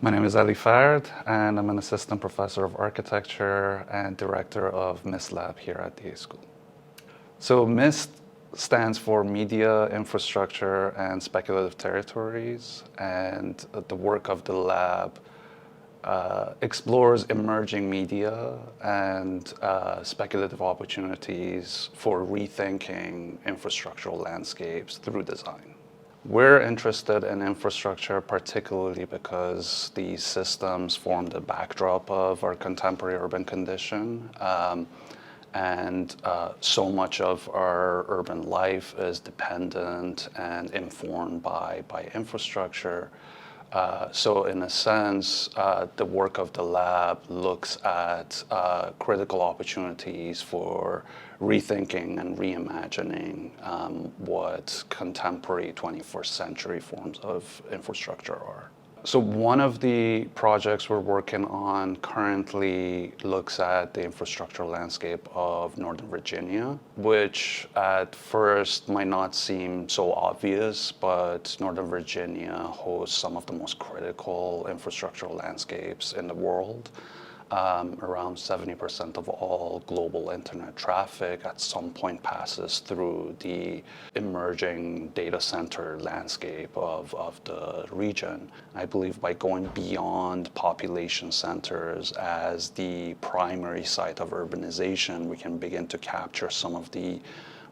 My name is Ali Fard, and I'm an assistant professor of architecture and director of MIST Lab here at the A School. So MIST stands for Media, Infrastructure, and Speculative Territories, and the work of the lab explores emerging media and speculative opportunities for rethinking infrastructural landscapes through design. We're interested in infrastructure particularly because these systems form the backdrop of our contemporary urban condition. So much of our urban life is dependent and informed by infrastructure. So in a sense, the work of the lab looks at critical opportunities for rethinking and reimagining what contemporary 21st century forms of infrastructure are. So one of the projects we're working on currently looks at the infrastructural landscape of Northern Virginia, which at first might not seem so obvious, but Northern Virginia hosts some of the most critical infrastructural landscapes in the world. Around 70% of all global internet traffic at some point passes through the emerging data center landscape of the region. I believe by going beyond population centers as the primary site of urbanization, we can begin to capture some of the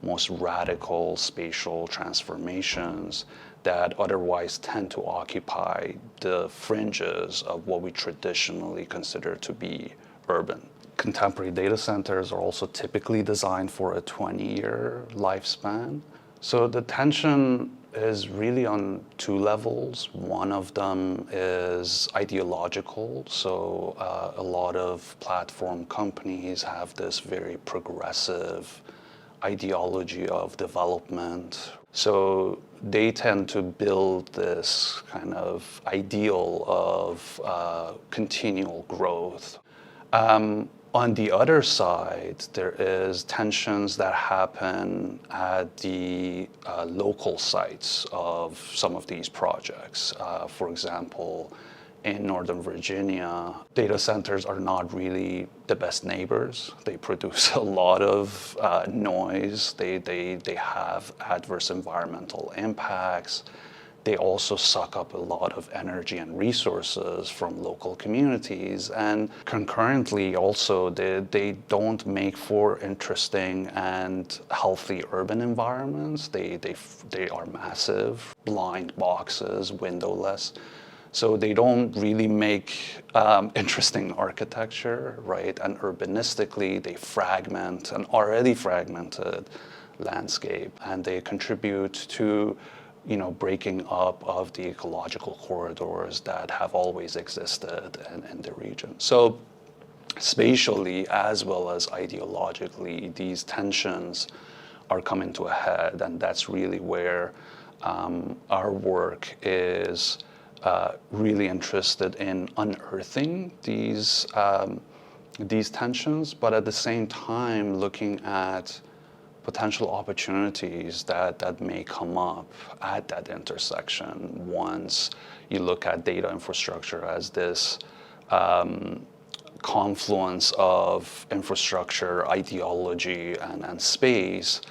most radical spatial transformations that otherwise tend to occupy the fringes of what we traditionally consider to be urban. Contemporary data centers are also typically designed for a 20-year lifespan. So the tension is really on two levels. One of them is ideological. So a lot of platform companies have this very progressive ideology of development. So they tend to build this kind of ideal of continual growth. On the other side, there is tensions that happen at the local sites of some of these projects. For example, in Northern Virginia, data centers are not really the best neighbors. They produce a lot of noise. They have adverse environmental impacts. They also suck up a lot of energy and resources from local communities. And concurrently, also, they don't make for interesting and healthy urban environments. They are massive, blind boxes, windowless. So they don't really make interesting architecture, right? And urbanistically, they fragment an already fragmented landscape, and they contribute to, breaking up of the ecological corridors that have always existed in the region. So spatially, as well as ideologically, these tensions are coming to a head, and that's really where our work is really interested in unearthing these tensions, but at the same time looking at potential opportunities that may come up at that intersection once you look at data infrastructure as this confluence of infrastructure, ideology, and space.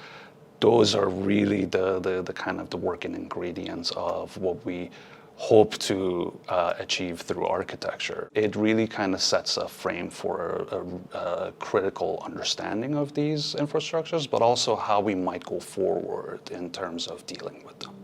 Those are really the kind of the working ingredients of what we hope to achieve through architecture. It really kind of sets a frame for a critical understanding of these infrastructures, but also how we might go forward in terms of dealing with them.